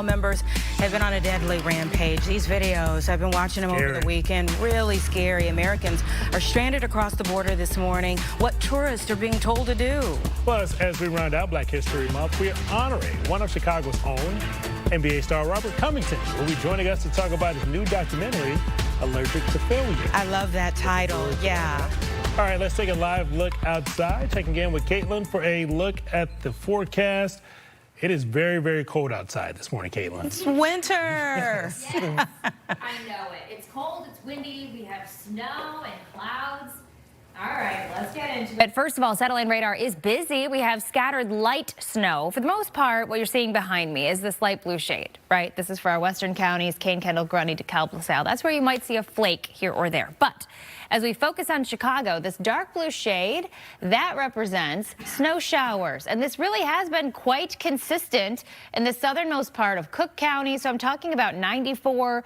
Members have been on a deadly rampage. These videos, I've been watching them over the weekend, really scary. Americans are stranded across the border this morning. What tourists are being told to do. Plus, as we round out Black History Month, we are honoring one of Chicago's own, NBA star Robert Covington, who will be joining us to talk about his new documentary, Allergic to Failure. I love that title, yeah. All right, let's take a live look outside. Checking in with Caitlin for a look at the forecast. It is very, very cold outside this morning, Caitlin. It's winter. Yes, I know it. It's cold, it's windy, we have snow and clouds. All right, let's get into it. But first of all, satellite radar is busy. We have scattered light snow. For the most part, what you're seeing behind me is this light blue shade, right? This is for our western counties, Kane, Kendall, Grundy, DeKalb, LaSalle. That's where you might see a flake here or there. But as we focus on Chicago, this dark blue shade, that represents snow showers. And this really has been quite consistent in the southernmost part of Cook County. So I'm talking about 94.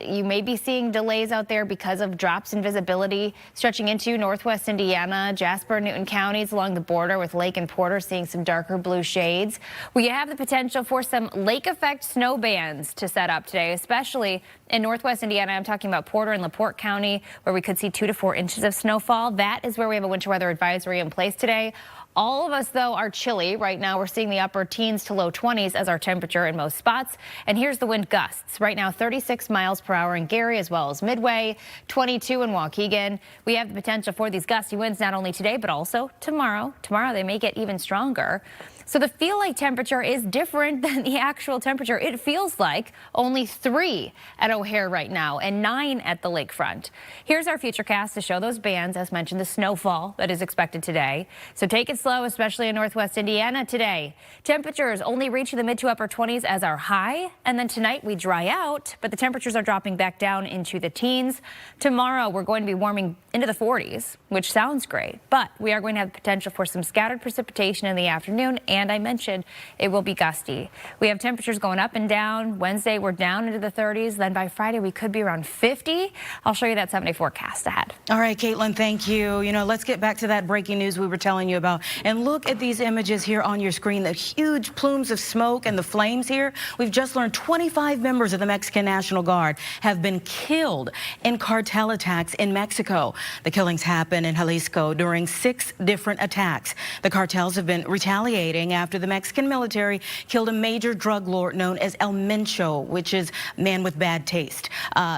You may be seeing delays out there because of drops in visibility stretching into northwest Indiana, Jasper, Newton counties along the border with Lake and Porter seeing some darker blue shades. We have the potential for some lake effect snow bands to set up today, especially in northwest Indiana. I'm talking about Porter and LaPorte County, where we could see 2 to 4 inches of snowfall. That is where we have a winter weather advisory in place today. All of us, though, are chilly. Right now, we're seeing the upper teens to low 20s as our temperature in most spots. And here's the wind gusts. Right now, 36 miles per hour in Gary as well as Midway, 22 in Waukegan. We have the potential for these gusty winds not only today, but also tomorrow. Tomorrow, they may get even stronger. So the feel-like temperature is different than the actual temperature. It feels like only 3 at O'Hare right now and 9 at the lakefront. Here's our futurecast to show those bands, as mentioned, the snowfall that is expected today. So take it slow, especially in northwest Indiana today. Temperatures only reaching the mid to upper 20s as our high. And then tonight we dry out, but the temperatures are dropping back down into the teens. Tomorrow we're going to be warming into the 40s, which sounds great, but we are going to have the potential for some scattered precipitation in the afternoon. And I mentioned it will be gusty. We have temperatures going up and down. Wednesday, we're down into the 30s. Then by Friday, we could be around 50. I'll show you that 7-day forecast ahead. All right, Caitlin, thank you. You know, let's get back to that breaking news we were telling you about. And look at these images here on your screen, the huge plumes of smoke and the flames here. We've just learned 25 members of the Mexican National Guard have been killed in cartel attacks in Mexico. The killings happened in Jalisco during 6 different attacks. The cartels have been retaliating after the Mexican military killed a major drug lord known as El Mencho, which is man with bad taste.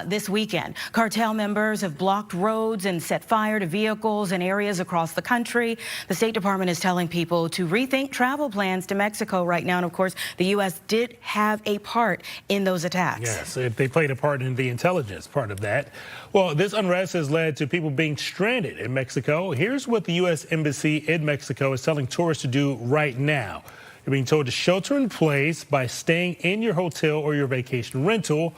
This weekend, cartel members have blocked roads and set fire to vehicles in areas across the country. The State Department is telling people to rethink travel plans to Mexico right now. And of course, the U.S. did have a part in those attacks. Yes, they played a part in the intelligence part of that. Well, this unrest has led to people being stranded in Mexico. Here's what the U.S. Embassy in Mexico is telling tourists to do right now. You're being told to shelter in place by staying in your hotel or your vacation rental.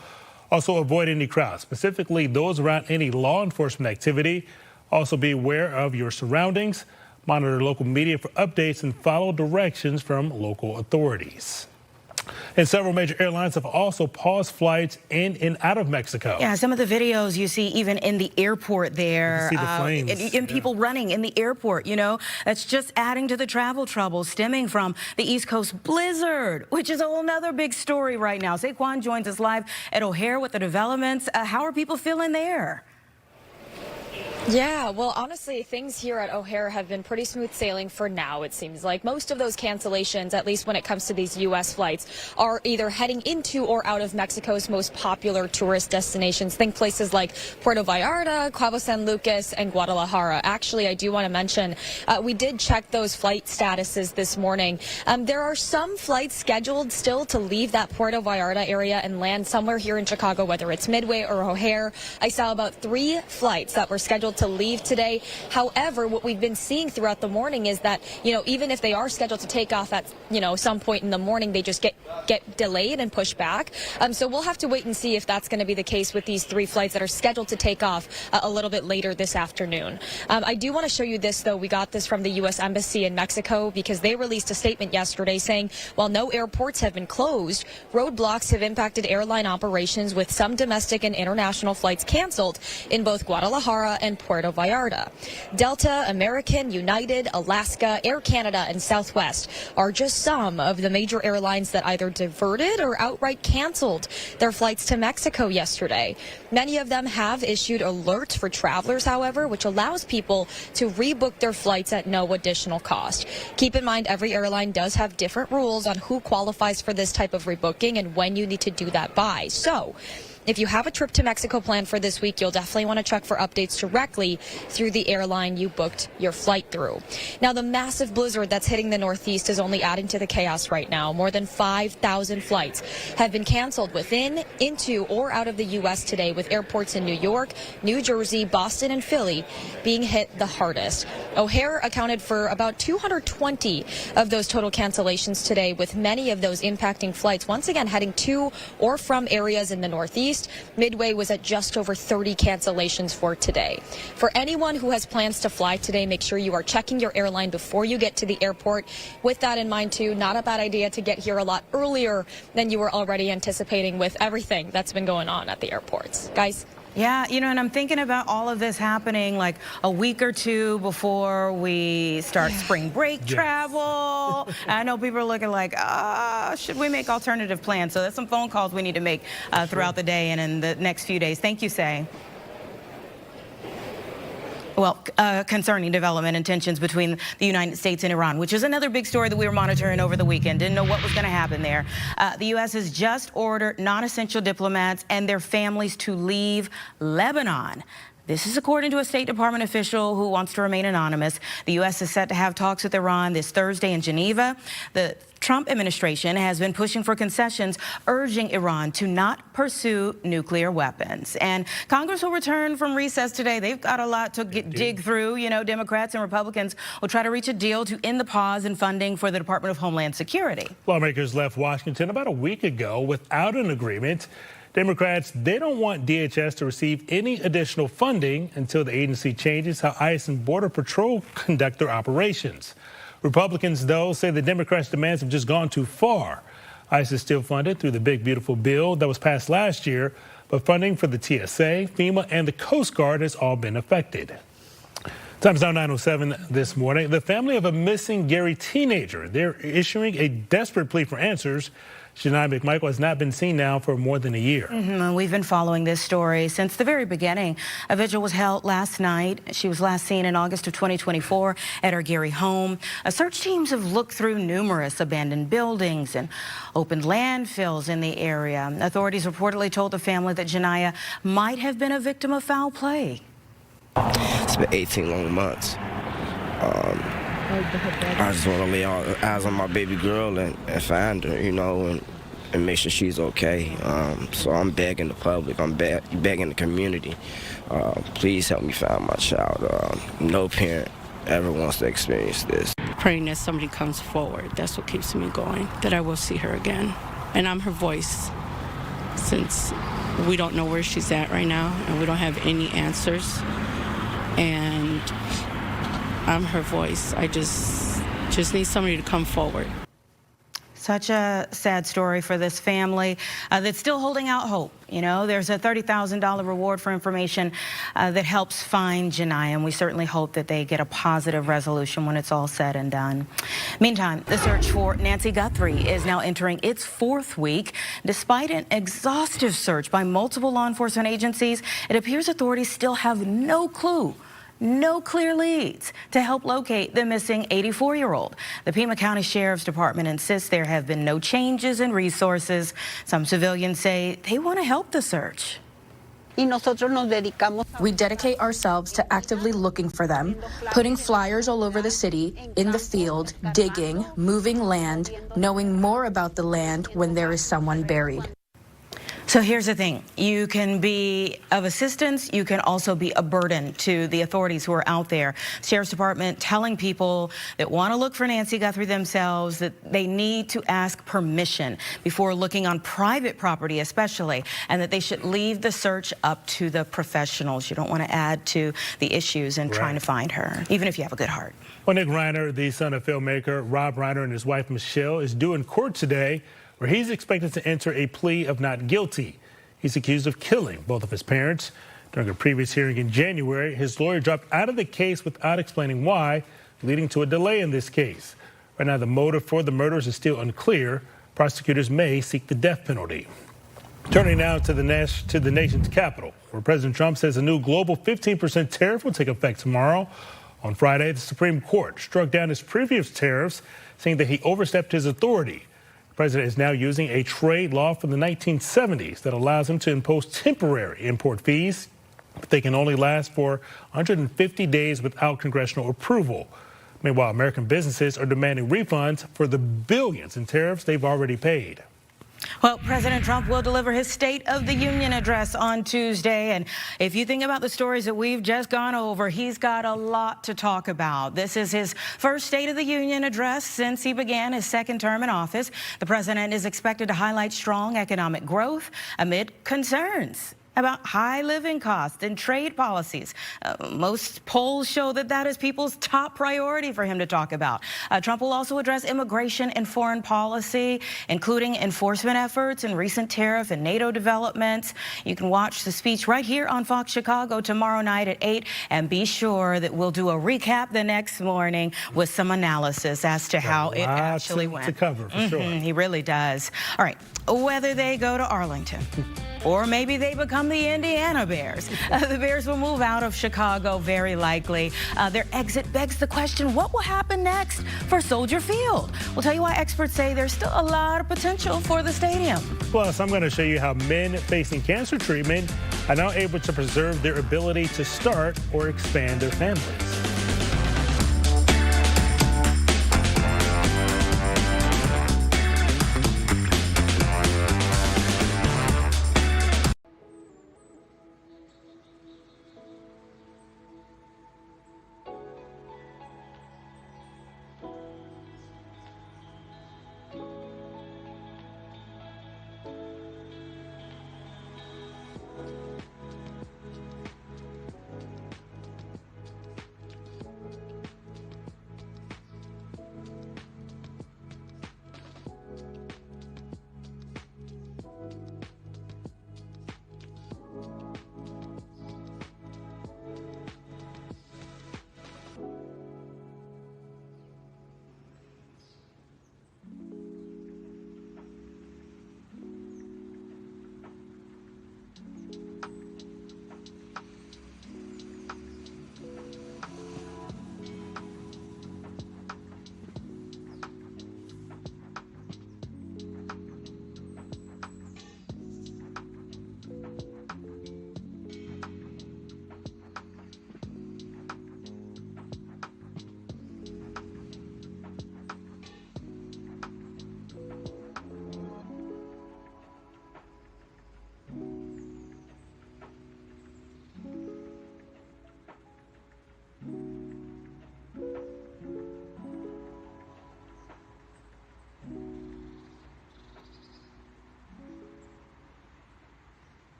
Also, avoid any crowds, specifically those around any law enforcement activity. Also, be aware of your surroundings. Monitor local media for updates and follow directions from local authorities. And several major airlines have also paused flights in and out of Mexico. Yeah, some of the videos you see even in the airport there. You see the flames. And people running in the airport, you know. That's just adding to the travel troubles stemming from the East Coast blizzard, which is a whole nother big story right now. Saquon joins us live at O'Hare with the developments. How are people feeling there? Yeah, well, honestly, things here at O'Hare have been pretty smooth sailing for now, it seems like. Most of those cancellations, at least when it comes to these U.S. flights, are either heading into or out of Mexico's most popular tourist destinations. Think places like Puerto Vallarta, Cabo San Lucas, and Guadalajara. Actually, I do want to mention, we did check those flight statuses this morning. There are some flights scheduled still to leave that Puerto Vallarta area and land somewhere here in Chicago, whether it's Midway or O'Hare. I saw about 3 flights that were scheduled to leave today. However, what we've been seeing throughout the morning is that, you know, even if they are scheduled to take off at, you know, some point in the morning, they just get delayed and pushed back. So we'll have to wait and see if that's going to be the case with these 3 flights that are scheduled to take off a little bit later this afternoon. I do want to show you this, though. We got this from the U.S. Embassy in Mexico because they released a statement yesterday saying, while no airports have been closed, roadblocks have impacted airline operations with some domestic and international flights canceled in both Guadalajara and Puerto Vallarta. Delta, American, United, Alaska, Air Canada, and Southwest are just some of the major airlines that either diverted or outright canceled their flights to Mexico yesterday. Many of them have issued alerts for travelers, however, which allows people to rebook their flights at no additional cost. Keep in mind, every airline does have different rules on who qualifies for this type of rebooking and when you need to do that by. So if you have a trip to Mexico planned for this week, you'll definitely want to check for updates directly through the airline you booked your flight through. Now, the massive blizzard that's hitting the Northeast is only adding to the chaos right now. More than 5,000 flights have been canceled within, into, or out of the U.S. today, with airports in New York, New Jersey, Boston, and Philly being hit the hardest. O'Hare accounted for about 220 of those total cancellations today, with many of those impacting flights once again heading to or from areas in the Northeast. Midway was at just over 30 cancellations for today. For anyone who has plans to fly today, make sure you are checking your airline before you get to the airport. With that in mind, too, not a bad idea to get here a lot earlier than you were already anticipating with everything that's been going on at the airports. Guys? Yeah, and I'm thinking about all of this happening like a week or two before we start spring break travel. I know people are looking like, should we make alternative plans? So there's some phone calls we need to make throughout the day and in the next few days. Thank you, Say. Well, concerning development and tensions between the United States and Iran, which is another big story that we were monitoring over the weekend. Didn't know what was going to happen there. The U.S. has just ordered non-essential diplomats and their families to leave Lebanon. This is according to a State Department official who wants to remain anonymous. The U.S. is set to have talks with Iran this Thursday in Geneva. The Trump administration has been pushing for concessions, urging Iran to not pursue nuclear weapons. And Congress will return from recess today. They've got a lot to dig through. Democrats and Republicans will try to reach a deal to end the pause in funding for the Department of Homeland Security. Lawmakers left Washington about a week ago without an agreement. Democrats, they don't want DHS to receive any additional funding until the agency changes how ICE and Border Patrol conduct their operations. Republicans, though, say the Democrats' demands have just gone too far. ICE is still funded through the big, beautiful bill that was passed last year, but funding for the TSA, FEMA, and the Coast Guard has all been affected. Time's now 9:07 this morning. The family of a missing Gary teenager, they're issuing a desperate plea for answers. Shania McMichael has not been seen now for more than a year. We've been following this story since the very beginning. A vigil was held last night. She was last seen in August of 2024 at her Gary home. Search teams have looked through numerous abandoned buildings and opened landfills in the area. Authorities reportedly told the family that Janiyah might have been a victim of foul play. It's been 18 long months. I just want to lay all eyes on my baby girl and find her, and make sure she's okay. So I'm begging the public, I'm begging the community, please help me find my child. No parent ever wants to experience this. Praying that somebody comes forward, that's what keeps me going, that I will see her again. And I'm her voice, since we don't know where she's at right now and we don't have any answers. And I'm her voice. I just need somebody to come forward. Such a sad story for this family that's still holding out hope. There's a $30,000 reward for information that helps find Janiyah, and we certainly hope that they get a positive resolution when it's all said and done. Meantime, the search for Nancy Guthrie is now entering its 4th week. Despite an exhaustive search by multiple law enforcement agencies, it appears authorities still have no clue, no clear leads to help locate the missing 84-year-old. The Pima County Sheriff's Department insists there have been no changes in resources. Some civilians say they want to help the search. We dedicate ourselves to actively looking for them, putting flyers all over the city, in the field, digging, moving land, knowing more about the land when there is someone buried. So here's the thing. You can be of assistance. You can also be a burden to the authorities who are out there. Sheriff's Department telling people that want to look for Nancy Guthrie themselves that they need to ask permission before looking on private property especially, and that they should leave the search up to the professionals. You don't want to add to the issues in trying to find her, even if you have a good heart. Well, Nick Reiner, the son of filmmaker Rob Reiner, and his wife Michelle, is due in court today, where he's expected to enter a plea of not guilty. He's accused of killing both of his parents. During a previous hearing in January, his lawyer dropped out of the case without explaining why, leading to a delay in this case. Right now, the motive for the murders is still unclear. Prosecutors may seek the death penalty. Turning now to the nation's capital, where President Trump says a new global 15% tariff will take effect tomorrow. On Friday, the Supreme Court struck down his previous tariffs, saying that he overstepped his authority. The president is now using a trade law from the 1970s that allows him to impose temporary import fees, but they can only last for 150 days without congressional approval. Meanwhile, American businesses are demanding refunds for the billions in tariffs they've already paid. Well, President Trump will deliver his State of the Union address on Tuesday. And if you think about the stories that we've just gone over, he's got a lot to talk about. This is his first State of the Union address since he began his second term in office. The president is expected to highlight strong economic growth amid concerns about high living costs and trade policies. Most polls show that that is people's top priority for him to talk about. Trump will also address immigration and foreign policy, including enforcement efforts and recent tariff and NATO developments. You can watch the speech right here on Fox Chicago tomorrow night at 8, and be sure that we'll do a recap the next morning with some analysis as to how it actually went. To cover, for sure. He really does. All right, whether they go to Arlington or maybe they become the Indiana Bears. The Bears will move out of Chicago, very likely. Their exit begs the question, what will happen next for Soldier Field? We'll tell you why experts say there's still a lot of potential for the stadium. Plus, I'm going to show you how men facing cancer treatment are now able to preserve their ability to start or expand their families.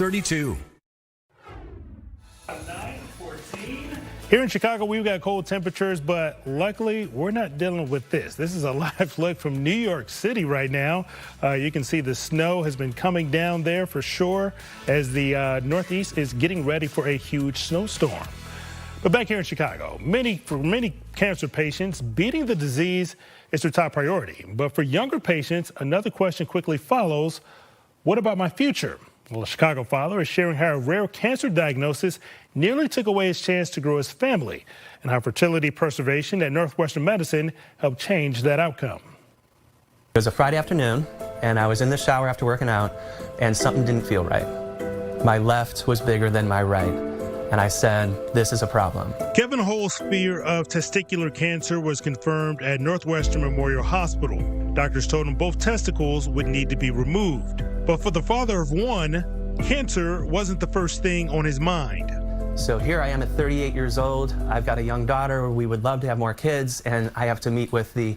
.32. Here in Chicago, we've got cold temperatures, but luckily we're not dealing with this. This is a live look from New York City right now. You can see the snow has been coming down there for sure as the Northeast is getting ready for a huge snowstorm. But back here in Chicago, for many cancer patients, beating the disease is their top priority. But for younger patients, another question quickly follows: What about my future? Well, a Chicago father is sharing how a rare cancer diagnosis nearly took away his chance to grow his family and how fertility preservation at Northwestern Medicine helped change that outcome. It was a Friday afternoon, and I was in the shower after working out, and something didn't feel right. My left was bigger than my right, and I said, this is a problem. Kevin Hull's fear of testicular cancer was confirmed at Northwestern Memorial Hospital. Doctors told him both testicles would need to be removed. But for the father of one, cancer wasn't the first thing on his mind. So here I am at 38 years old. I've got a young daughter. We would love to have more kids, and I have to meet with the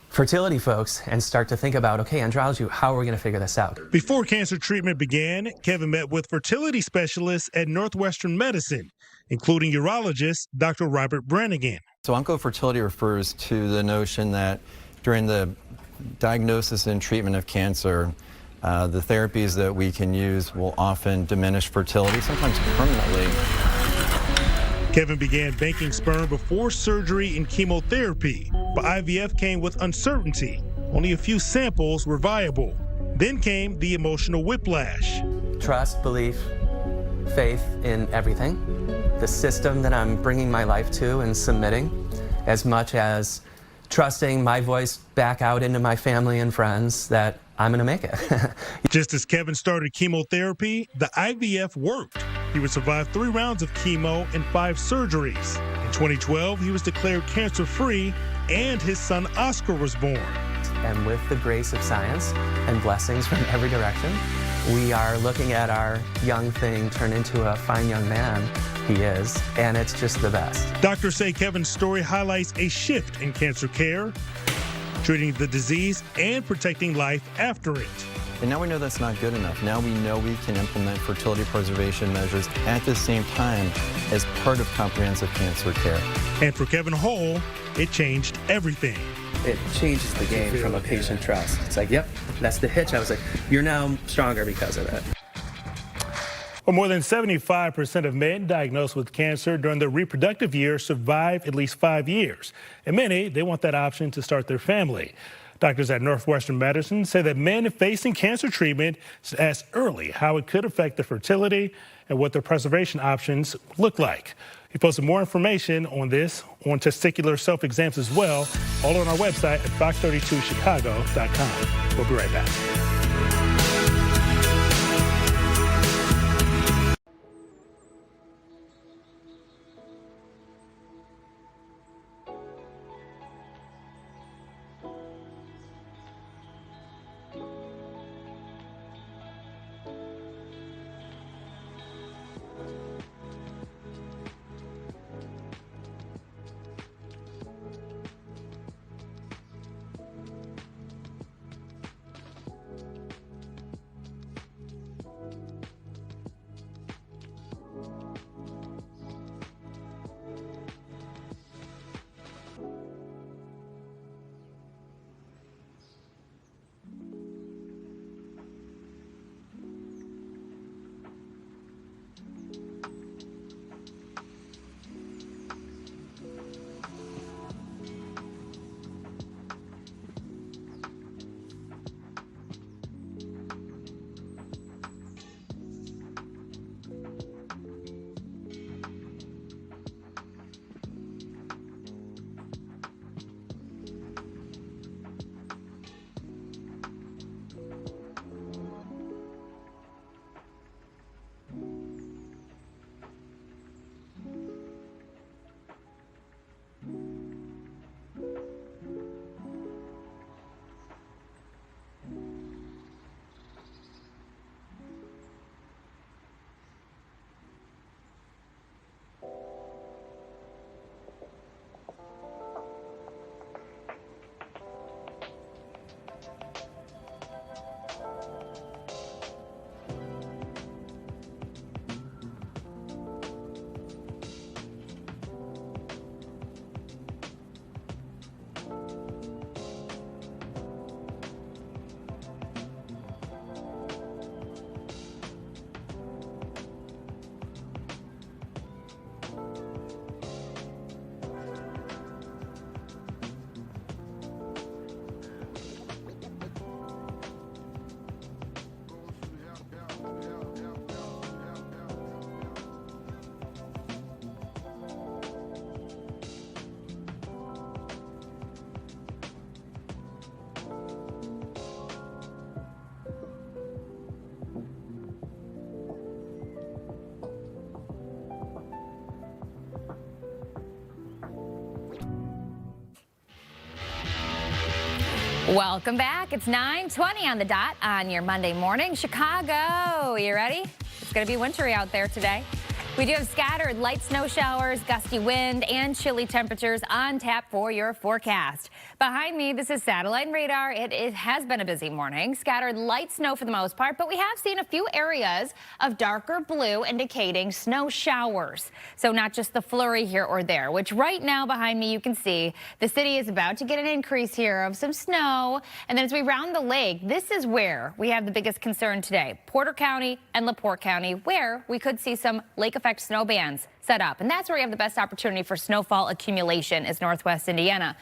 fertility folks and start to think about, okay, andrology, how are we going to figure this out? Before cancer treatment began, Kevin met with fertility specialists at Northwestern Medicine, including urologist Dr. Robert Brannigan. So oncofertility refers to the notion that during the diagnosis and treatment of cancer, the therapies that we can use will often diminish fertility, sometimes permanently. Kevin began banking sperm before surgery and chemotherapy, but IVF came with uncertainty. Only a few samples were viable. Then came the emotional whiplash. Trust, belief, faith in everything, the system that I'm bringing my life to and submitting, as much as trusting my voice back out into my family and friends that I'm going to make it. Just as Kevin started chemotherapy, the IVF worked. He would survive 3 rounds of chemo and 5 surgeries. In 2012, he was declared cancer-free, and his son Oscar was born. And with the grace of science and blessings from every direction, we are looking at our young thing turn into a fine young man. He is, and it's just the best. Doctors say Kevin's story highlights a shift in cancer care, treating the disease and protecting life after it. And now we know that's not good enough. Now we know we can implement fertility preservation measures at the same time as part of comprehensive cancer care. And for Kevin Hull, it changed everything. It changes the game from a patient trust. It's like, yep, that's the hitch. I was like, you're now stronger because of it. Well, more than 75% of men diagnosed with cancer during their reproductive years survive at least 5 years. And many, they want that option to start their family. Doctors at Northwestern Medicine say that men facing cancer treatment should ask early how it could affect their fertility and what their preservation options look like. We posted more information on this on testicular self-exams as well, all on our website at fox32chicago.com. We'll be right back. Welcome back. It's 9:20 on the dot on your Monday morning. Chicago, you ready? It's going to be wintry out there today. We do have scattered light snow showers, gusty wind, and chilly temperatures on tap for your forecast. Behind me, this is satellite and radar. It has been a busy morning. Scattered light snow for the most part, but we have seen a few areas of darker blue indicating snow showers. So not just the flurry here or there, which right now behind me you can see the city is about to get an increase here of some snow. And then as we round the lake, this is where we have the biggest concern today. Porter County and LaPorte County, where we could see some lake effect snow bands set up. And that's where we have the best opportunity for snowfall accumulation is Northwest Indiana.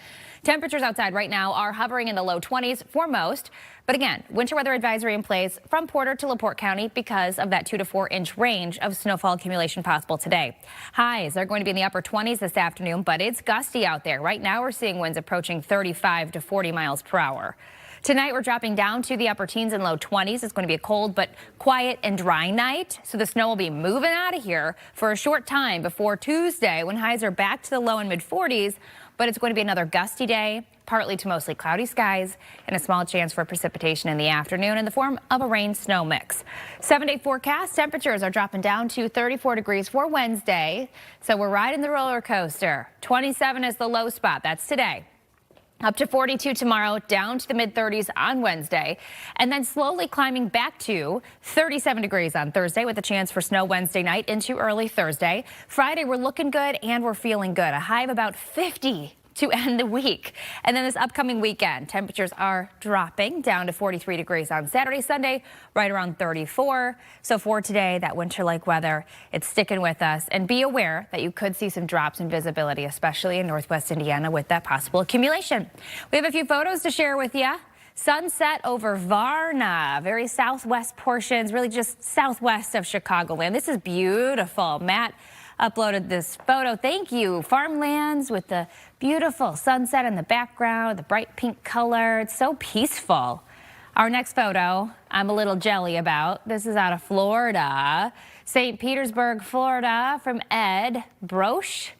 Temperatures outside right now are hovering in the low 20s for most. But again, winter weather advisory in place from Porter to LaPorte County because of that 2 to 4 inch range of snowfall accumulation possible today. Highs are going to be in the upper 20s this afternoon, but it's gusty out there. Right now we're seeing winds approaching 35 to 40 miles per hour. Tonight, we're dropping down to the upper teens and low 20s. It's going to be a cold but quiet and dry night. So the snow will be moving out of here for a short time before Tuesday when highs are back to the low and mid 40s. But it's going to be another gusty day, partly to mostly cloudy skies, and a small chance for precipitation in the afternoon in the form of a rain-snow mix. 7-day forecast temperatures are dropping down to 34 degrees for Wednesday. So we're riding the roller coaster. 27 is the low spot. That's today. Up to 42 tomorrow, down to the mid-30s on Wednesday, and then slowly climbing back to 37 degrees on Thursday with a chance for snow Wednesday night into early Thursday. Friday, we're looking good and we're feeling good. A high of about 50 to end the week. And then this upcoming weekend, temperatures are dropping down to 43 degrees on Saturday, Sunday, right around 34. So for today, that winter-like weather, it's sticking with us. And be aware that you could see some drops in visibility, especially in Northwest Indiana with that possible accumulation. We have a few photos to share with you. Sunset over Varna, very southwest portions, really just southwest of Chicagoland. This is beautiful. Matt uploaded this photo. Thank you. Farmlands with the beautiful sunset in the background, the bright pink color. It's so peaceful. Our next photo, I'm a little jelly about. This is out of Florida, St. Petersburg, Florida, from Ed Broche.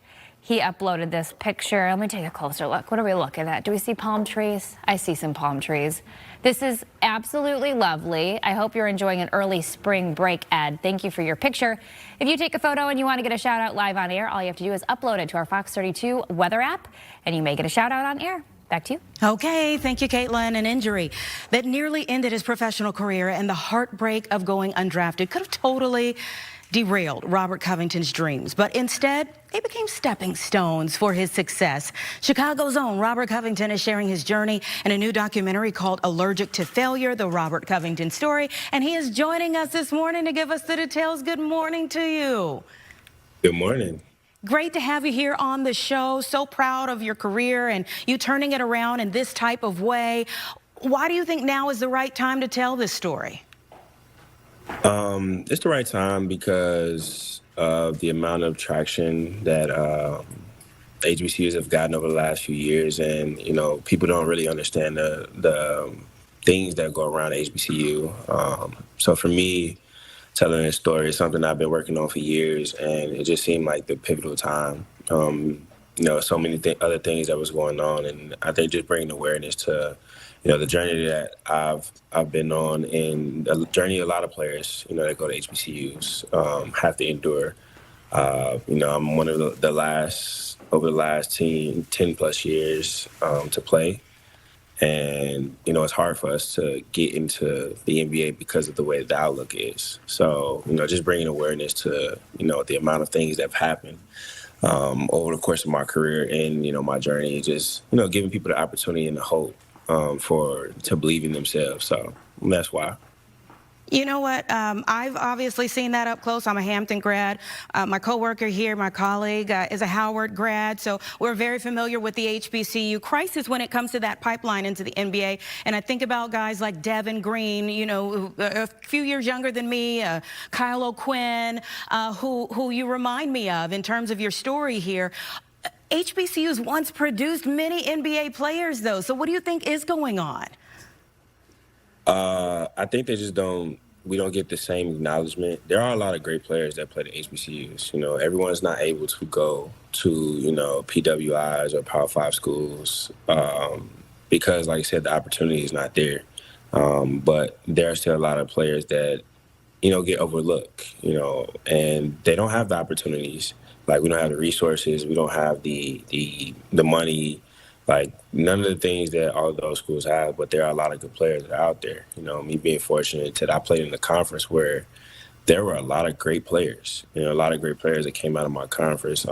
He uploaded this picture. Let me take a closer look. What are we looking at? Do we see palm trees? I see some palm trees. This is absolutely lovely. I hope you're enjoying an early spring break, Ed. Thank you for your picture. If you take a photo and you want to get a shout out live on air, all you have to do is upload it to our Fox 32 weather app, and you may get a shout out on air. Back to you. Okay, thank you, Caitlin. An injury that nearly ended his professional career and the heartbreak of going undrafted could have totally derailed Robert Covington's dreams, but instead they became stepping stones for his success. Chicago's own Robert Covington is sharing his journey in a new documentary called Allergic to Failure, The Robert Covington Story, and he is joining us this morning to give us the details. Good morning to you. Good morning. Great to have you here on the show. So proud of your career and you turning it around in this type of way. Why do you think now is the right time to tell this story? It's the right time because of the amount of traction that HBCUs have gotten over the last few years, and people don't really understand the things that go around HBCU. So for me, telling this story is something I've been working on for years, and it just seemed like the pivotal time. So many other things that was going on, and I think just bringing awareness to the journey that I've been on, and the journey a lot of players, that go to HBCUs have to endure. I'm one of the last, over the last 10 plus years to play. And, it's hard for us to get into the NBA because of the way the outlook is. So, just bringing awareness to, the amount of things that have happened over the course of my career and, my journey, just, giving people the opportunity and the hope to believe in themselves. So that's why. You know what? I've obviously seen that up close. I'm a Hampton grad. My coworker here, my colleague, is a Howard grad. So we're very familiar with the HBCU crisis when it comes to that pipeline into the NBA. And I think about guys like Devin Green, a few years younger than me, Kyle O'Quinn, who you remind me of in terms of your story here. HBCUs once produced many NBA players, though. So what do you think is going on? I think we don't get the same acknowledgement. There are a lot of great players that play the HBCUs. Everyone's not able to go to, PWIs or Power 5 schools. because, like I said, the opportunity is not there. But there are still a lot of players that, get overlooked, and they don't have the opportunities. Like, we don't have the resources, we don't have the money, like none of the things that all of those schools have. But there are a lot of good players that are out there. Me being fortunate that I played in a conference where there were a lot of great players. A lot of great players that came out of my conference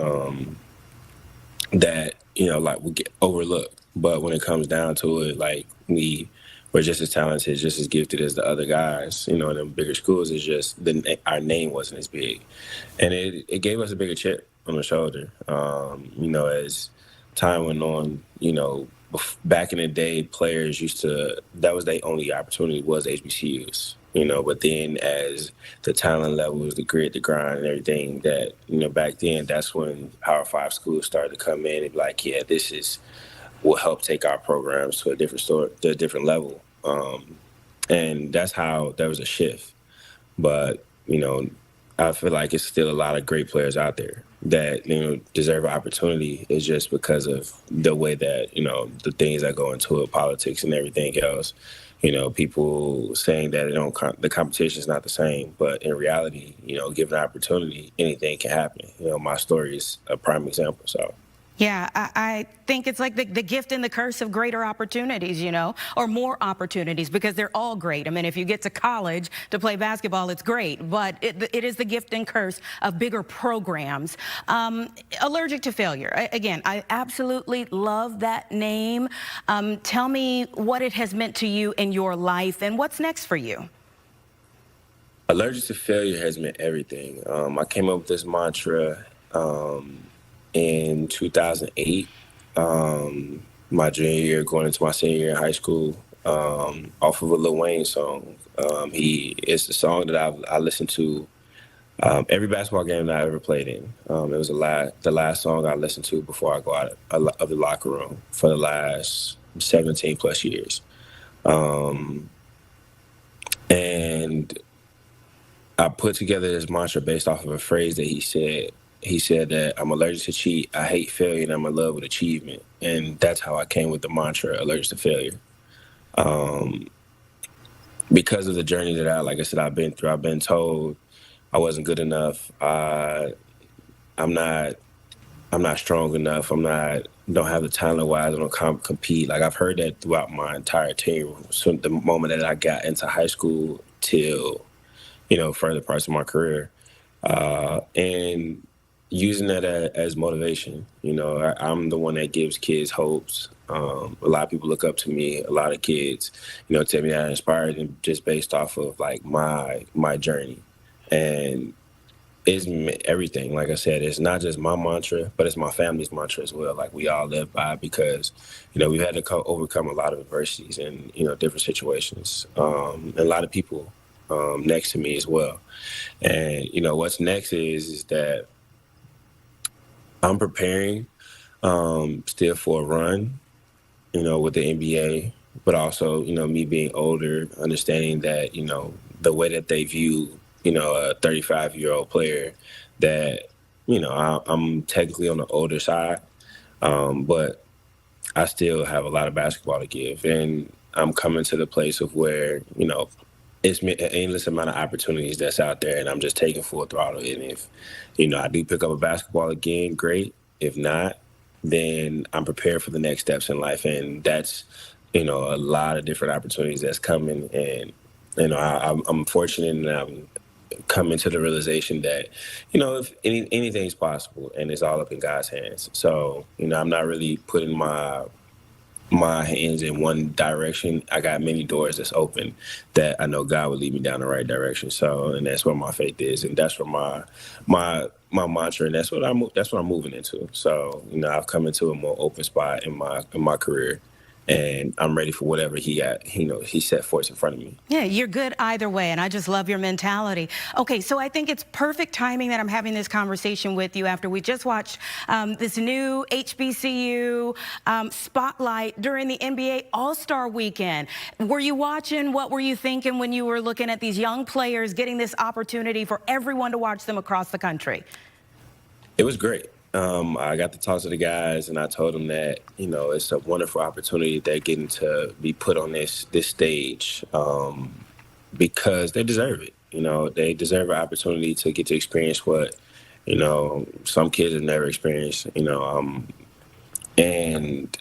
that like we get overlooked. But when it comes down to it, like we're just as talented, just as gifted as the other guys. In the bigger schools, it's just our name wasn't as big, and it gave us a bigger chip on the shoulder. As time went on, back in the day, players that was their only opportunity was HBCUs. But then as the talent levels, the grit, the grind, and everything that back then, that's when Power 5 schools started to come in and be like, yeah, this will help take our programs to a different level. And that's how there was a shift. But, I feel like it's still a lot of great players out there that, deserve an opportunity. It's just because of the way that, the things that go into it, politics and everything else. People saying that the competition is not the same. But in reality, given an opportunity, anything can happen. My story is a prime example, so. Yeah, I think it's like the gift and the curse of greater opportunities, or more opportunities, because they're all great. I mean, if you get to college to play basketball, it's great, but it is the gift and curse of bigger programs. Allergic to Failure. Again, I absolutely love that name. Tell me what it has meant to you in your life and what's next for you. Allergic to Failure has meant everything. I came up with this mantra in 2008, my junior year, going into my senior year in high school, off of a Lil Wayne song. It's the song that I listened to every basketball game that I ever played in. It was the last song I listened to before I go out of the locker room for the last 17 plus years. And I put together this mantra based off of a phrase that he said. He said that I'm allergic to cheat, I hate failure, and I'm in love with achievement. And that's how I came with the mantra, allergic to failure. Because of the journey that I've been through. I've been told I wasn't good enough. I'm not strong enough. Don't have the talent wise. I don't compete. Like, I've heard that throughout my entire tenure. So the moment that I got into high school till, further parts of my career. And using that as motivation. I'm the one that gives kids hopes. A lot of people look up to me. A lot of kids, tell me I'm inspired them just based off of like my journey. And it's everything. Like I said, it's not just my mantra, but it's my family's mantra as well. Like, we all live by it because, we've had to overcome a lot of adversities and, different situations. And a lot of people next to me as well. And, what's next is that I'm preparing still for a run, with the NBA, but also, me being older, understanding that, the way that they view, a 35-year-old player, that, I'm technically on the older side, but I still have a lot of basketball to give. And I'm coming to the place of where, it's an endless amount of opportunities that's out there, and I'm just taking full throttle. And if, I do pick up a basketball again, great. If not, then I'm prepared for the next steps in life. And that's, a lot of different opportunities that's coming. And, I'm fortunate, and I'm coming to the realization that, if anything's possible, and it's all up in God's hands. So, I'm not really putting my hands in one direction. I got many doors that's open that I know God will lead me down the right direction. So, and that's where my faith is, and that's where my mantra, and that's what I'm moving into. So, I've come into a more open spot in my career, and I'm ready for whatever he set forth in front of me. Yeah, you're good either way, and I just love your mentality. Okay, so I think it's perfect timing that I'm having this conversation with you after we just watched this new HBCU spotlight during the NBA All-Star Weekend. Were you watching? What were you thinking when you were looking at these young players getting this opportunity for everyone to watch them across the country? It was great. I got to talk to the guys, and I told them that, you know, it's a wonderful opportunity they're getting to be put on this stage, because they deserve it. You know, they deserve an opportunity to get to experience what, you know, some kids have never experienced, you know, and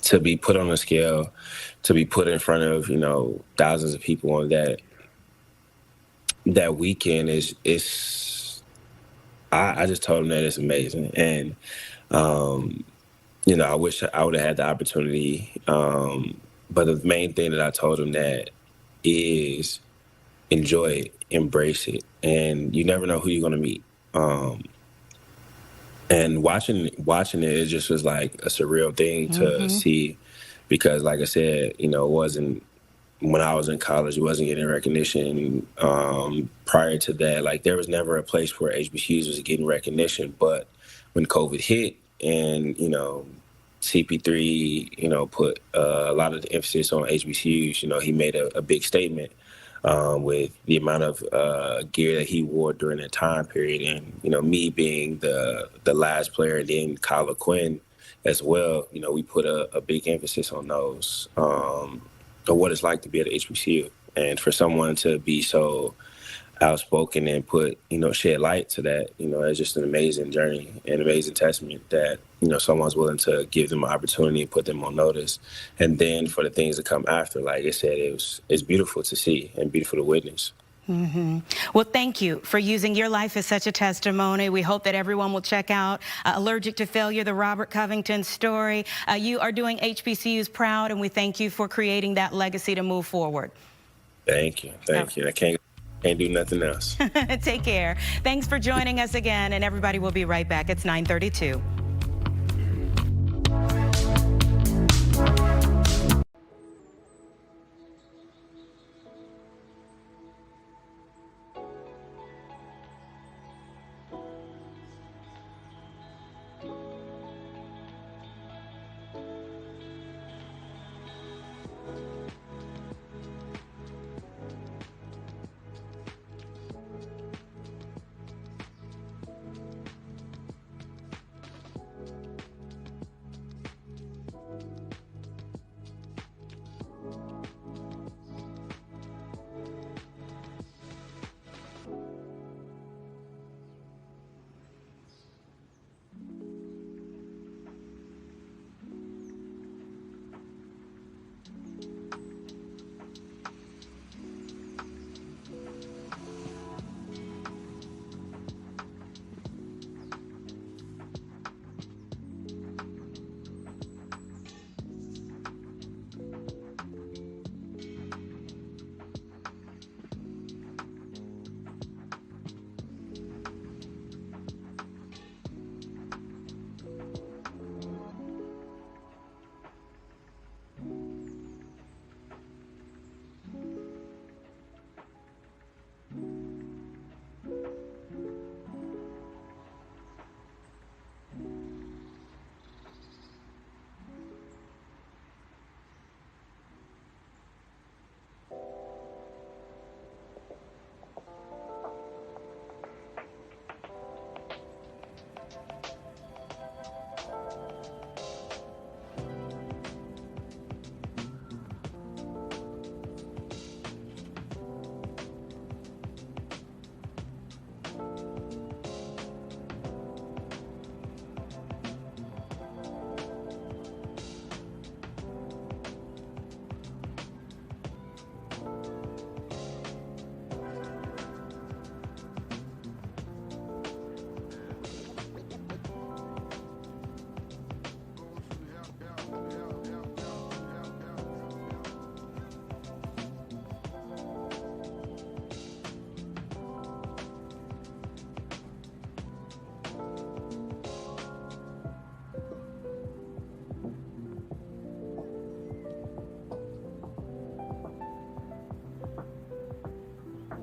to be put on a scale, to be put in front of, you know, thousands of people on that weekend I just told them that it's amazing. And, you know, I wish I would have had the opportunity. But the main thing that I told them that is enjoy it, embrace it. And you never know who you're going to meet. And watching it just was like a surreal thing to see, because like I said, you know, it wasn't, when I was in college, it wasn't getting recognition. Prior to that, like, there was never a place where HBCUs was getting recognition. But when COVID hit and, you know, CP3, you know, put a lot of the emphasis on HBCUs, you know, he made a big statement with the amount of gear that he wore during that time period. And, you know, me being the last player, and then Kyler Quinn as well, you know, we put a big emphasis on those, of what it's like to be at HBCU. And for someone to be so outspoken and put, you know, shed light to that, you know, it's just an amazing journey, an amazing testament that, you know, someone's willing to give them an opportunity and put them on notice. And then for the things that come after, like I said, it's beautiful to see and beautiful to witness. Well, thank you for using your life as such a testimony. We hope that everyone will check out Allergic to Failure, the Robert Covington story. You are doing HBCUs proud, and we thank you for creating that legacy to move forward. Thank you. Thank you. I can't do nothing else. Take care. Thanks for joining us again, and everybody will be right back. It's 9:32.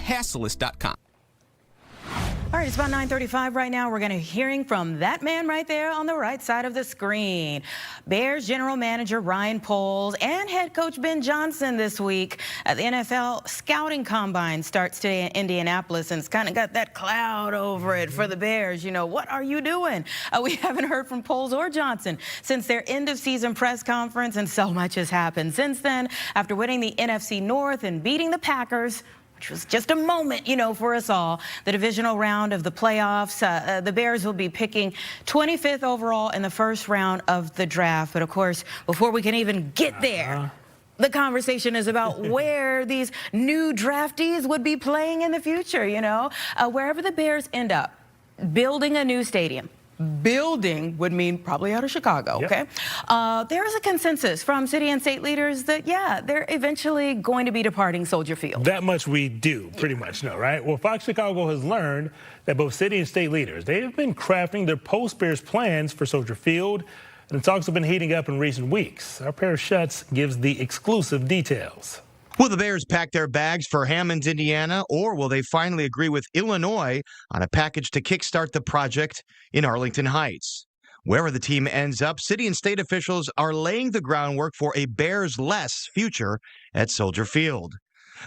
Hassleist.com. All right, it's about 9:35 right now. We're going to be hearing from that man right there on the right side of the screen. Bears general manager Ryan Poles and head coach Ben Johnson this week. The NFL scouting combine starts today in Indianapolis, and it's kind of got that cloud over it for the Bears. You know, what are you doing? We haven't heard from Poles or Johnson since their end-of-season press conference, and so much has happened since then. After winning the NFC North and beating the Packers, which was just a moment, you know, for us all. The divisional round of the playoffs, the Bears will be picking 25th overall in the first round of the draft. But of course, before we can even get there, the conversation is about where these new draftees would be playing in the future, you know. Wherever the Bears end up, building a new stadium. Building would mean probably out of Chicago, okay? There is a consensus from city and state leaders that, yeah, they're eventually going to be departing Soldier Field. That much we do pretty much know, right? Well, Fox Chicago has learned that both city and state leaders, they have been crafting their post-Bears plans for Soldier Field, and the talks have been heating up in recent weeks. Our Paris Schutz gives the exclusive details. Will the Bears pack their bags for Hammond, Indiana, or will they finally agree with Illinois on a package to kickstart the project in Arlington Heights? Wherever the team ends up, city and state officials are laying the groundwork for a Bears-less future at Soldier Field.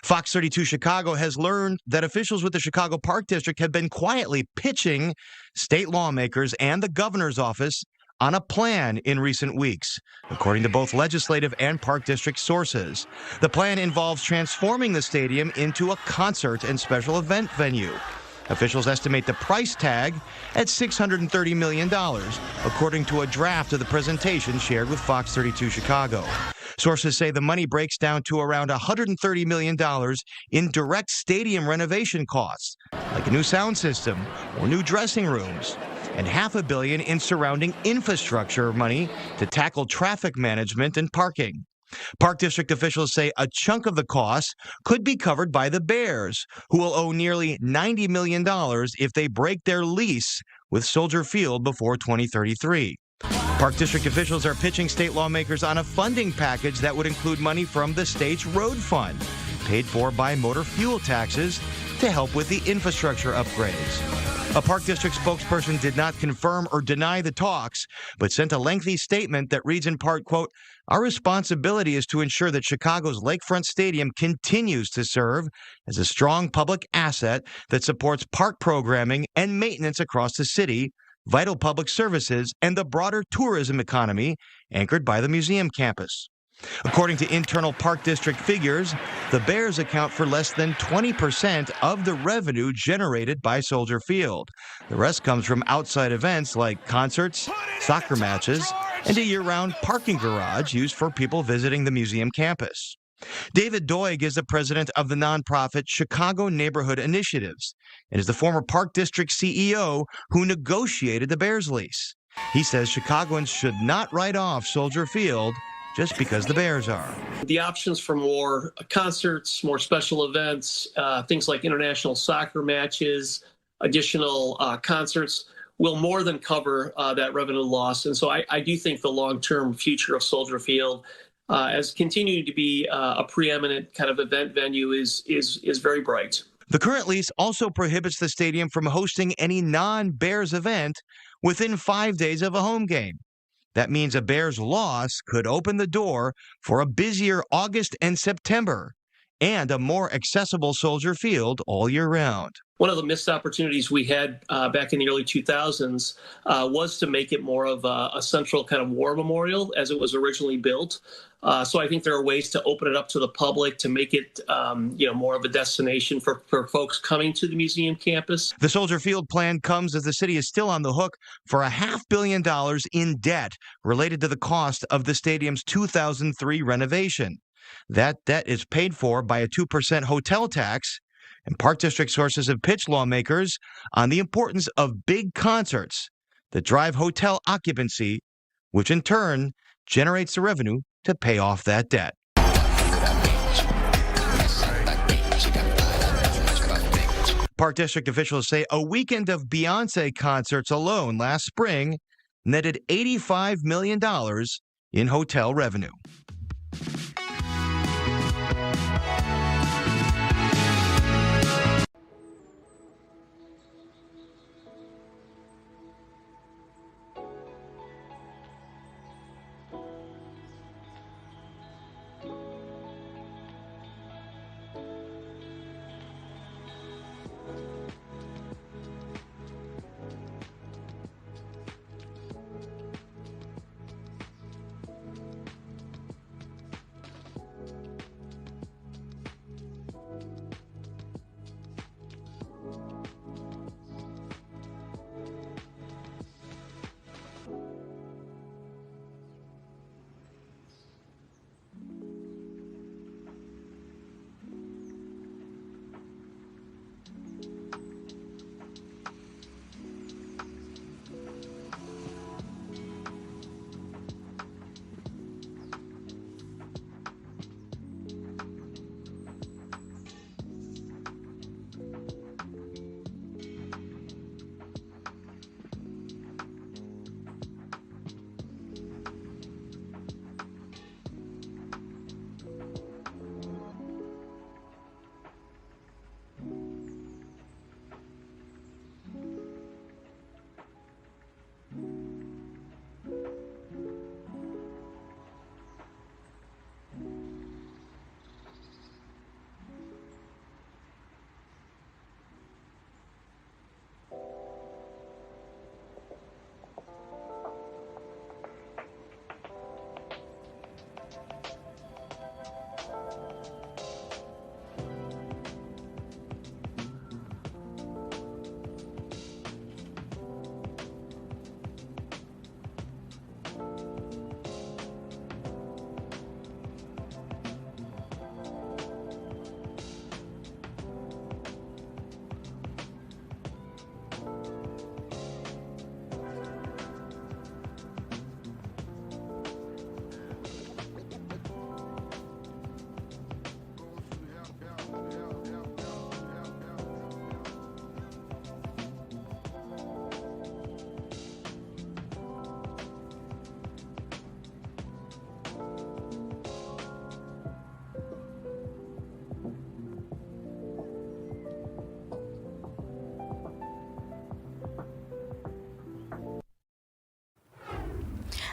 Fox 32 Chicago has learned that officials with the Chicago Park District have been quietly pitching state lawmakers and the governor's office on a plan in recent weeks, according to both legislative and Park District sources. The plan involves transforming the stadium into a concert and special event venue. Officials estimate the price tag at $630 million, according to a draft of the presentation shared with Fox 32 Chicago. Sources say the money breaks down to around $130 million in direct stadium renovation costs, like a new sound system or new dressing rooms, and $500 million in surrounding infrastructure money to tackle traffic management and parking. Park District officials say a chunk of the costs could be covered by the Bears, who will owe nearly $90 million if they break their lease with Soldier Field before 2033. Park District officials are pitching state lawmakers on a funding package that would include money from the state's road fund, paid for by motor fuel taxes, to help with the infrastructure upgrades. A Park District spokesperson did not confirm or deny the talks, but sent a lengthy statement that reads in part, quote, "Our responsibility is to ensure that Chicago's Lakefront Stadium continues to serve as a strong public asset that supports park programming and maintenance across the city, vital public services, and the broader tourism economy anchored by the museum campus." According to internal Park District figures, the Bears account for less than 20% of the revenue generated by Soldier Field. The rest comes from outside events like concerts, soccer matches, and a year-round parking garage used for people visiting the museum campus. David Doig is the president of the nonprofit Chicago Neighborhood Initiatives and is the former Park District CEO who negotiated the Bears lease. He says Chicagoans should not write off Soldier Field just because the Bears are. The options for more concerts, more special events, things like international soccer matches, additional concerts will more than cover that revenue loss. And so I do think the long-term future of Soldier Field as continuing to be a preeminent kind of event venue is very bright. The current lease also prohibits the stadium from hosting any non-Bears event within 5 days of a home game. That means a Bears loss could open the door for a busier August and September and a more accessible Soldier Field all year round. One of the missed opportunities we had back in the early 2000s was to make it more of a central kind of war memorial as it was originally built. So I think there are ways to open it up to the public, to make it more of a destination for folks coming to the museum campus. The Soldier Field plan comes as the city is still on the hook for $500 million in debt related to the cost of the stadium's 2003 renovation. That debt is paid for by a 2% hotel tax, and Park District sources have pitched lawmakers on the importance of big concerts that drive hotel occupancy, which in turn generates the revenue to pay off that debt. Park District officials say a weekend of Beyoncé concerts alone last spring netted $85 million in hotel revenue.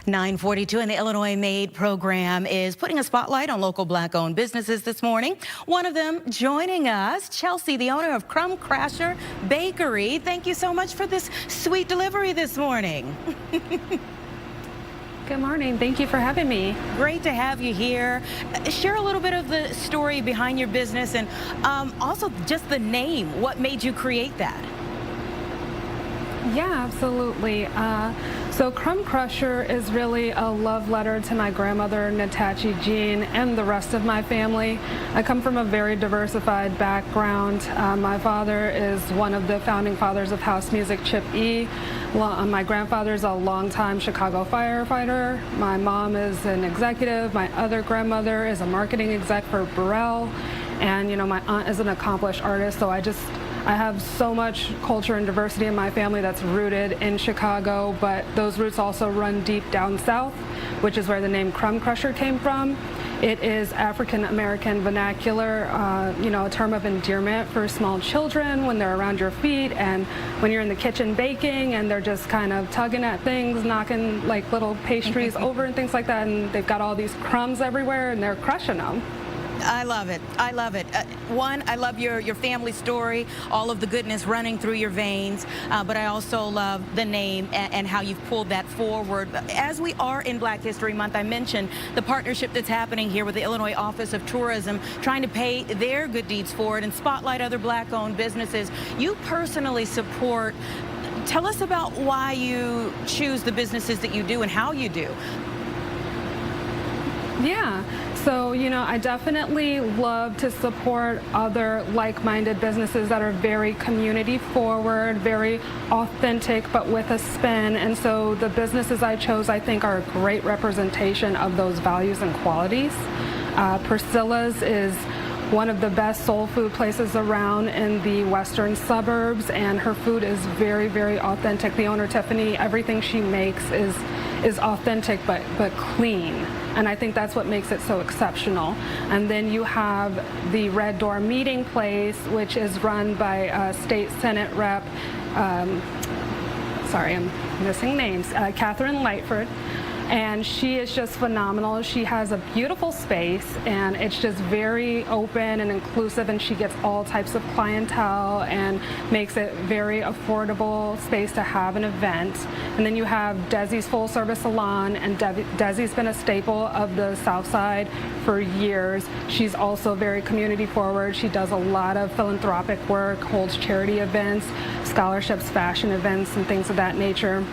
9:42, and the Illinois Made program is putting a spotlight on local Black-owned businesses this morning. One of them joining us, Chelsea, the owner of Crumb Crasher Bakery. Thank you so much for this sweet delivery this morning. Good morning. Thank you for having me. Great to have you here. Share a little bit of the story behind your business and also just the name. What made you create that? Yeah, absolutely. So Crumb Crusher is really a love letter to my grandmother, Natachi Jean, and the rest of my family. I come from a very diversified background. My father is one of the founding fathers of house music, Chip E. My grandfather is a longtime Chicago firefighter. My mom is an executive. My other grandmother is a marketing exec for Burrell. And, you know, my aunt is an accomplished artist, so I have so much culture and diversity in my family that's rooted in Chicago, but those roots also run deep down south, which is where the name Crumb Crusher came from. It is African American vernacular, you know, a term of endearment for small children when they're around your feet and when you're in the kitchen baking and they're just kind of tugging at things, knocking like little pastries over and things like that, and they've got all these crumbs everywhere and they're crushing them. I love it. I love it. One, I love your family story, all of the goodness running through your veins, but I also love the name and how you've pulled that forward. As we are in Black History Month, I mentioned the partnership that's happening here with the Illinois Office of Tourism, trying to pay their good deeds forward and spotlight other Black-owned businesses. You personally support. Tell us about why you choose the businesses that you do and how you do. Yeah, so, you know, I definitely love to support other like-minded businesses that are very community forward, very authentic, but with a spin. And so the businesses I chose, I think, are a great representation of those values and qualities. Priscilla's is one of the best soul food places around in the western suburbs, and her food is very, very authentic. The owner, Tiffany, everything she makes is authentic but clean. And I think that's what makes it so exceptional. And then you have the Red Door Meeting Place, which is run by State Senate Rep, sorry, I'm missing names, Catherine Lightford. And she is just phenomenal. She has a beautiful space, and it's just very open and inclusive, and she gets all types of clientele and makes it very affordable space to have an event. And then you have Desi's Full Service Salon, and Desi's been a staple of the South Side for years. She's also very community forward. She does a lot of philanthropic work, holds charity events, scholarships, fashion events, and things of that nature.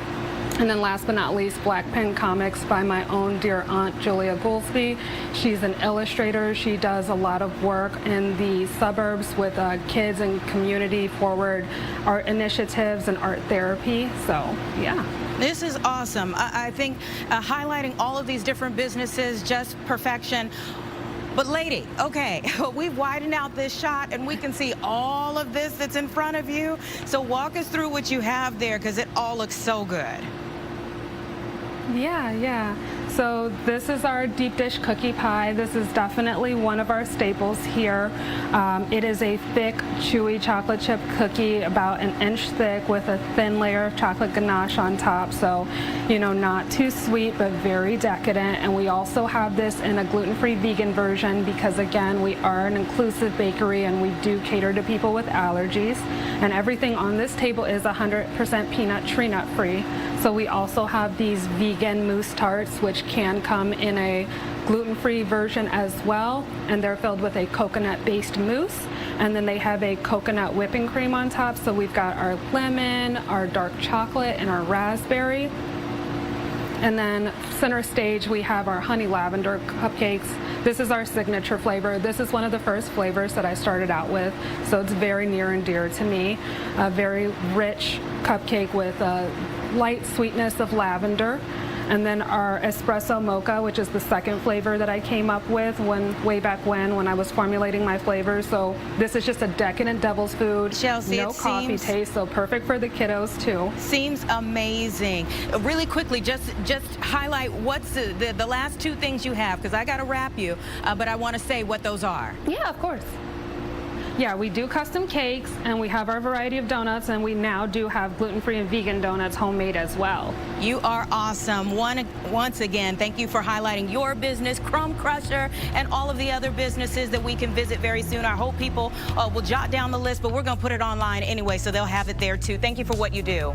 And then last but not least, Black Pen Comics by my own dear aunt, Julia Goolsby. She's an illustrator. She does a lot of work in the suburbs with kids and community forward art initiatives and art therapy. So, yeah. This is awesome. I think highlighting all of these different businesses, just perfection. But lady, okay, we've widened out this shot and we can see all of this that's in front of you. So walk us through what you have there, because it all looks so good. Yeah. So this is our deep dish cookie pie. This is definitely one of our staples here. It is a thick, chewy chocolate chip cookie, about an inch thick, with a thin layer of chocolate ganache on top. So, you know, not too sweet, but very decadent. And we also have this in a gluten-free vegan version because, again, we are an inclusive bakery and we do cater to people with allergies. And everything on this table is 100% peanut tree nut free. So we also have these vegan mousse tarts, which can come in a gluten-free version as well, and they're filled with a coconut-based mousse, and then they have a coconut whipping cream on top. So we've got our lemon, our dark chocolate, and our raspberry. And then center stage, we have our honey lavender cupcakes. This is our signature flavor. This is one of the first flavors that I started out with, so it's very near and dear to me. A very rich cupcake with a light sweetness of lavender. And then our espresso mocha, which is the second flavor that I came up with way back when I was formulating my flavors. So this is just a decadent devil's food. Chelsea, no coffee taste, so perfect for the kiddos too. Seems amazing. Really quickly, just highlight what's the last two things you have, because I got to wrap you, but I want to say what those are. Yeah, of course. Yeah, we do custom cakes, and we have our variety of donuts, and we now do have gluten-free and vegan donuts homemade as well. You are awesome. Once again, thank you for highlighting your business, Crumb Crusher, and all of the other businesses that we can visit very soon. I hope people will jot down the list, but we're going to put it online anyway, so they'll have it there too. Thank you for what you do.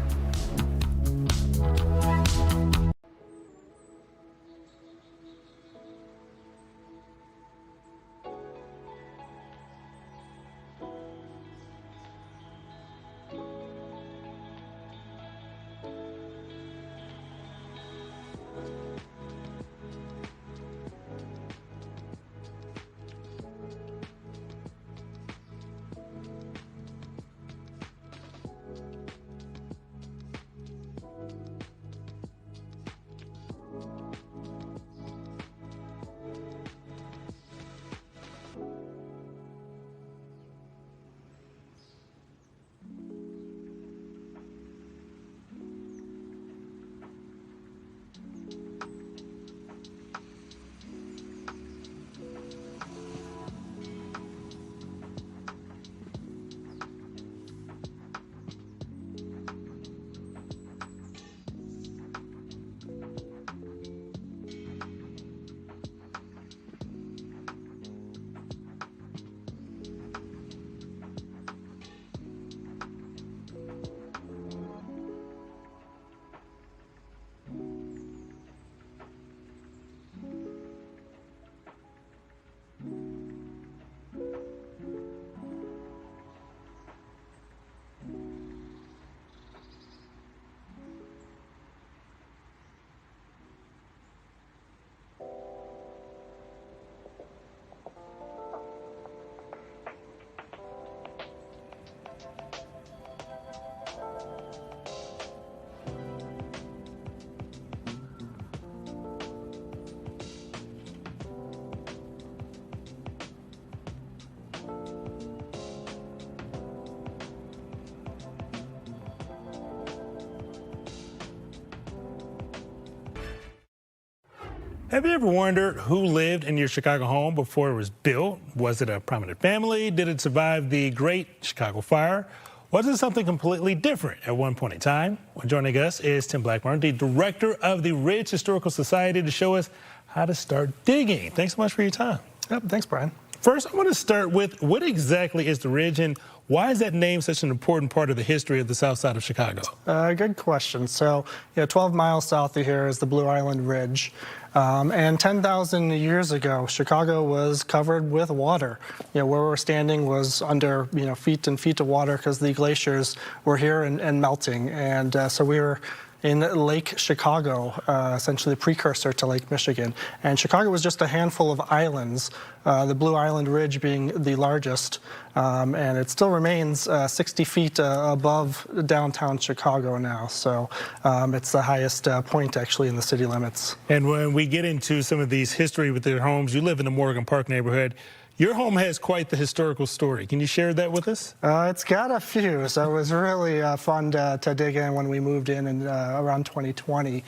Have you ever wondered who lived in your Chicago home before it was built? Was it a prominent family? Did it survive the Great Chicago Fire? Was it something completely different at one point in time? Well, joining us is Tim Blackburn, the director of the Ridge Historical Society, to show us how to start digging. Thanks so much for your time. Yep, thanks, Brian. First, I want to start with what exactly is the Ridge, and why is that name such an important part of the history of the South Side of Chicago? Good question. So, 12 miles south of here is the Blue Island Ridge. And 10,000 years ago, Chicago was covered with water. Where we're standing was under, feet and feet of water because the glaciers were here and melting. And so we were in Lake Chicago, essentially the precursor to Lake Michigan. And Chicago was just a handful of islands, the Blue Island Ridge being the largest. And it still remains 60 feet above downtown Chicago now. So it's the highest point actually in the city limits. And when we get into some of these history with their homes, you live in the Morgan Park neighborhood. Your home has quite the historical story. Can you share that with us? It's got a few, so it was really fun to dig in when we moved in around 2020.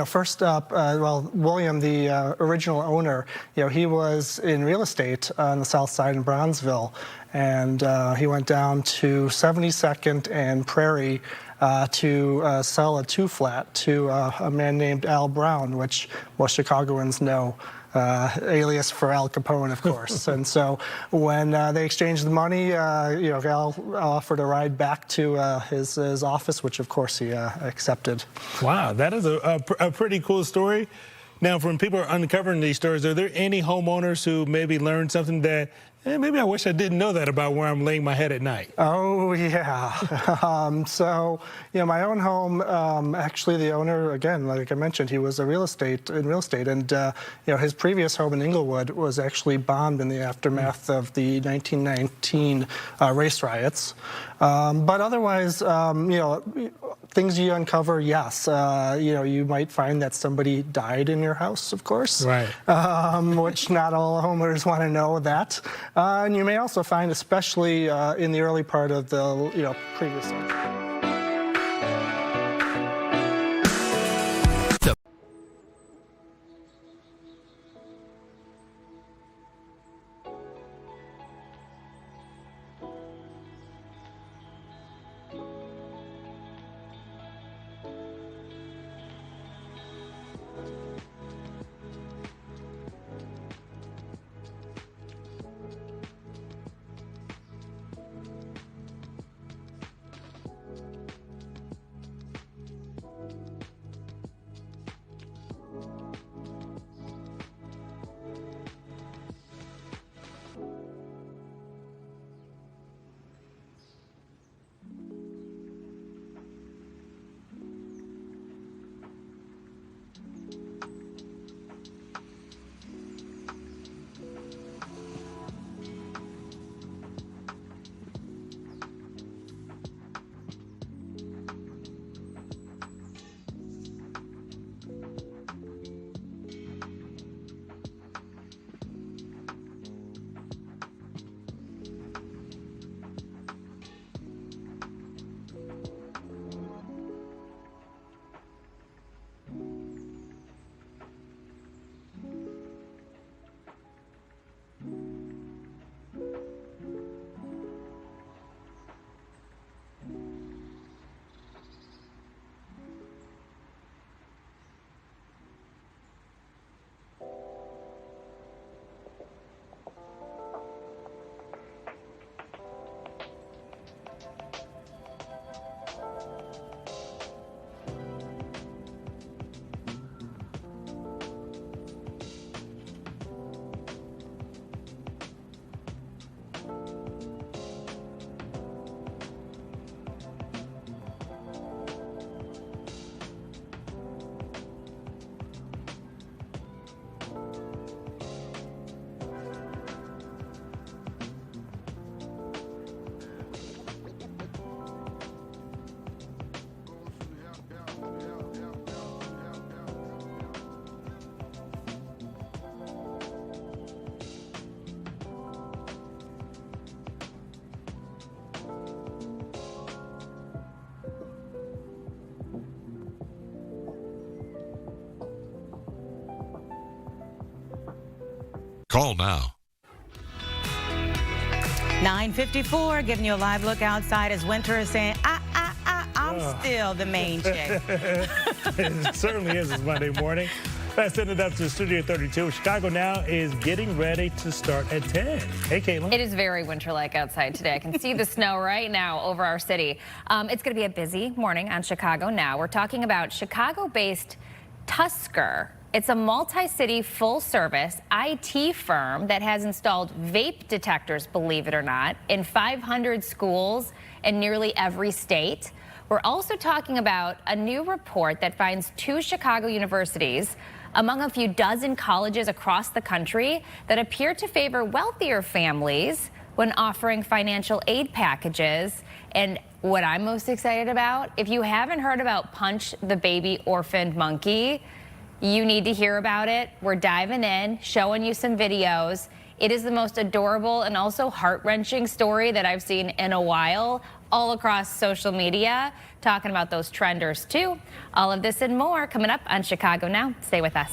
First up, William, the original owner, he was in real estate on the south side in Bronzeville, and he went down to 72nd and Prairie to sell a two-flat to a man named Al Brown, which most Chicagoans know. Alias for Al Capone, of course. And so when they exchanged the money, Al offered a ride back to his office, which of course he accepted. Wow, that is a pretty cool story. Now, when people are uncovering these stories, are there any homeowners who maybe learned something that, maybe I wish I didn't know that about where I'm laying my head at night? Oh, yeah. My own home, actually the owner, again, like I mentioned, he was in real estate, and his previous home in Inglewood was actually bombed in the aftermath of the 1919 race riots. But otherwise, things you uncover, yes. You might find that somebody died in your house, of course. Right. Which not all homeowners want to know that. And you may also find, especially in the early part of the previous century. Call now. 9:54, giving you a live look outside as winter is saying, I'm still the main chick. It certainly is this Monday morning. Let's send it up to Studio 32. Chicago Now is getting ready to start at 10. Hey, Caitlin. It is very winter-like outside today. I can see the snow right now over our city. It's going to be a busy morning on Chicago Now. We're talking about Chicago-based Tusker. It's a multi-city, full-service IT firm that has installed vape detectors, believe it or not, in 500 schools in nearly every state. We're also talking about a new report that finds 2 Chicago universities among a few dozen colleges across the country that appear to favor wealthier families when offering financial aid packages. And what I'm most excited about, if you haven't heard about Punch the Baby Orphaned Monkey, you need to hear about it. We're diving in, showing you some videos. It is the most adorable and also heart-wrenching story that I've seen in a while, all across social media, talking about those trenders too. All of this and more coming up on Chicago Now. Stay with us.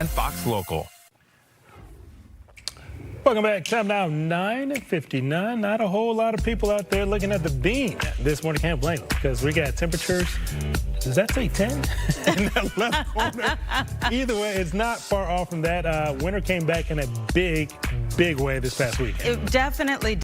And Fox Local. Welcome back. Time now 9:59. Not a whole lot of people out there looking at the bean this morning. Can't blame them because we got temperatures. Does that say 10 in that left corner? Either way, it's not far off from that. Winter came back in a big way this past week. It definitely